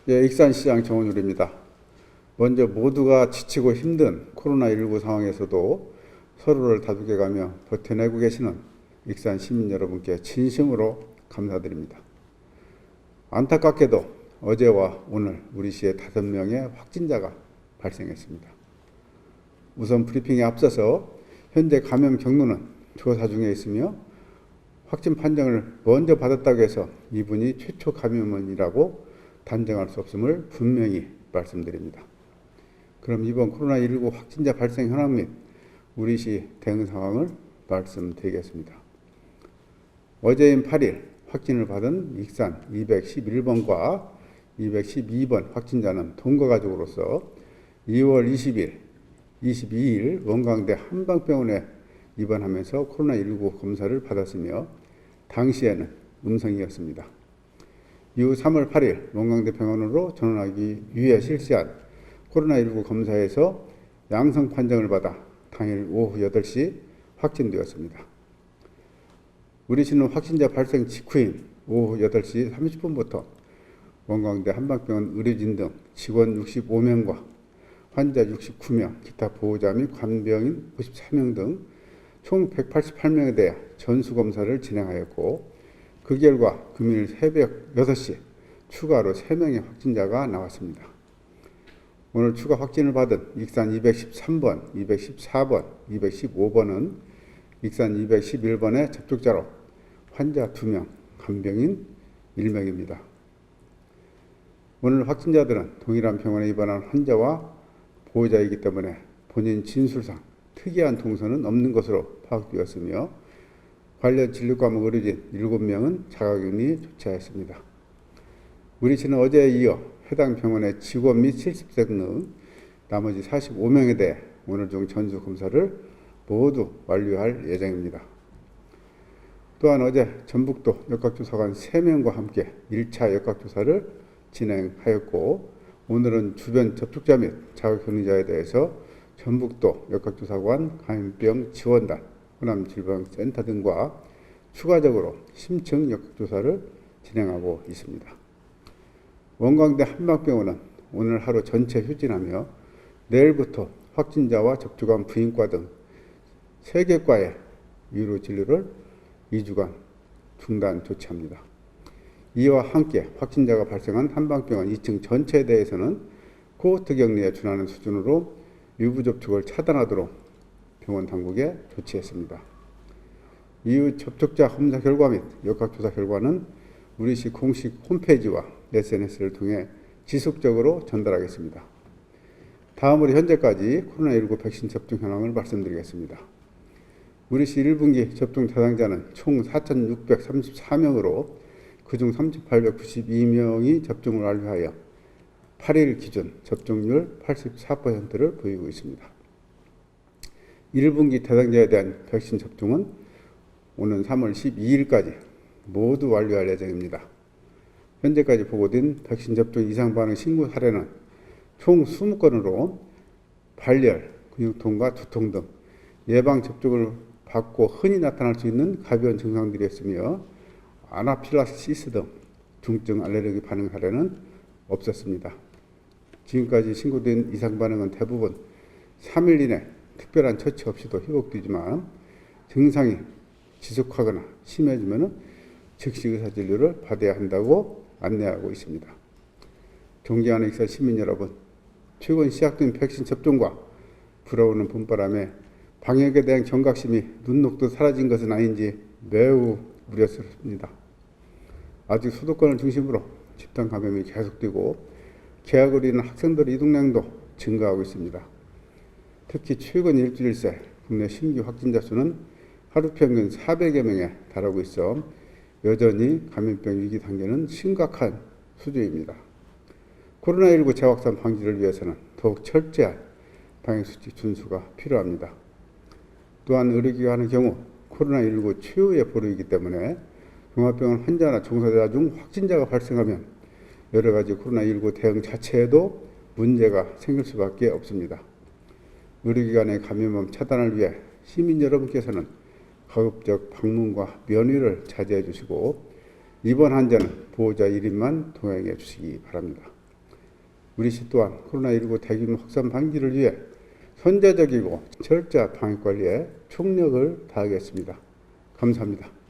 예, 익산시장 정원율입니다. 먼저 모두가 지치고 힘든 코로나19 상황에서도 서로를 다독여가며 버텨내고 계시는 익산 시민 여러분께 진심으로 감사드립니다. 안타깝게도 어제와 오늘 우리 시에 5명의 확진자가 발생했습니다. 우선 브리핑에 앞서서 현재 감염 경로는 조사 중에 있으며 확진 판정을 먼저 받았다고 해서 이분이 최초 감염원이라고 단정할 수 없음을 분명히 말씀드립니다. 그럼 이번 코로나19 확진자 발생 현황 및 우리 시 대응 상황을 말씀드리겠습니다. 어제인 8일 확진을 받은 익산 211번과 212번 확진자는 동거 가족으로서 2월 20일, 22일 원광대 한방병원에 입원하면서 코로나19 검사를 받았으며 당시에는 음성이었습니다. 이후 3월 8일 원광대 병원으로 전원하기 위해 실시한 코로나19 검사에서 양성 판정을 받아 당일 오후 8시 확진되었습니다. 우리 시는 확진자 발생 직후인 오후 8시 30분부터 원광대 한방병원 의료진 등 직원 65명과 환자 69명, 기타 보호자 및 간병인 94명 등 총 188명에 대해 전수검사를 진행하였고 그 결과 금일 새벽 6시 추가로 3명의 확진자가 나왔습니다. 오늘 추가 확진을 받은 익산 213번, 214번, 215번은 익산 211번의 접촉자로 환자 2명, 간병인 1명입니다. 오늘 확진자들은 동일한 병원에 입원한 환자와 보호자이기 때문에 본인 진술상 특이한 동선은 없는 것으로 파악되었으며 관련 진료과목 의료진 7명은 자가격리 조치하였습니다. 우리 시는 어제에 이어 해당 병원의 직원 및 실습생 등 나머지 45명에 대해 오늘 중 전수검사를 모두 완료할 예정입니다. 또한 어제 전북도 역학조사관 3명과 함께 1차 역학조사를 진행하였고 오늘은 주변 접촉자 및 자가격리자에 대해서 전북도 역학조사관 감염병 지원단, 호남질병센터 등과 추가적으로 심층 역학조사를 진행하고 있습니다. 원광대 한방병원은 오늘 하루 전체 휴진하며 내일부터 확진자와 접촉한 부인과 등 3개과의 위로 진료를 2주간 중단 조치합니다. 이와 함께 확진자가 발생한 한방병원 2층 전체에 대해서는 코호트 격리에 준하는 수준으로 유부 접촉을 차단하도록 병원 당국에 조치했습니다. 이후 접촉자 검사 결과 및 역학조사 결과는 우리 시 공식 홈페이지와 SNS를 통해 지속적으로 전달하겠습니다. 다음으로 현재까지 코로나19 백신 접종 현황을 말씀드리겠습니다. 우리 시 1분기 접종 대상자는 총 4,634명으로 그중 3,892명이 접종을 완료하여 8일 기준 접종률 84%를 보이고 있습니다. 1분기 대상자에 대한 백신 접종은 오는 3월 12일까지 모두 완료할 예정입니다. 현재까지 보고된 백신 접종 이상 반응 신고 사례는 총 20건으로 발열, 근육통과 두통 등 예방 접종을 받고 흔히 나타날 수 있는 가벼운 증상들이었으며 아나필락시스 등 중증 알레르기 반응 사례는 없었습니다. 지금까지 신고된 이상 반응은 대부분 3일 이내 특별한 처치 없이도 회복되지만 증상이 지속하거나 심해지면 즉시 의사진료를 받아야 한다고 안내하고 있습니다. 존경하는 익산 시민 여러분, 최근 시작된 백신 접종과 불어오는 봄바람에 방역에 대한 경각심이 눈 녹듯 사라진 것은 아닌지 매우 우려스럽습니다. 아직 수도권을 중심으로 집단 감염이 계속되고 개학을 이는 학생들의 이동량도 증가하고 있습니다. 특히 최근 일주일 새 국내 신규 확진자 수는 하루 평균 400여 명에 달하고 있어 여전히 감염병 위기 단계는 심각한 수준입니다. 코로나19 재확산 방지를 위해서는 더욱 철저한 방역수칙 준수가 필요합니다. 또한 의료기관의 경우 코로나19 최후의 보루이기 때문에 종합병원 환자나 종사자 중 확진자가 발생하면 여러 가지 코로나19 대응 자체에도 문제가 생길 수밖에 없습니다. 의료기관의 감염범 차단을 위해 시민 여러분께서는 가급적 방문과 면회를 자제해 주시고 입원 환자는 보호자 1인만 동행해 주시기 바랍니다. 우리 시 또한 코로나19 대규모 확산 방지를 위해 선제적이고 철저한 방역 관리에 총력을 다하겠습니다. 감사합니다.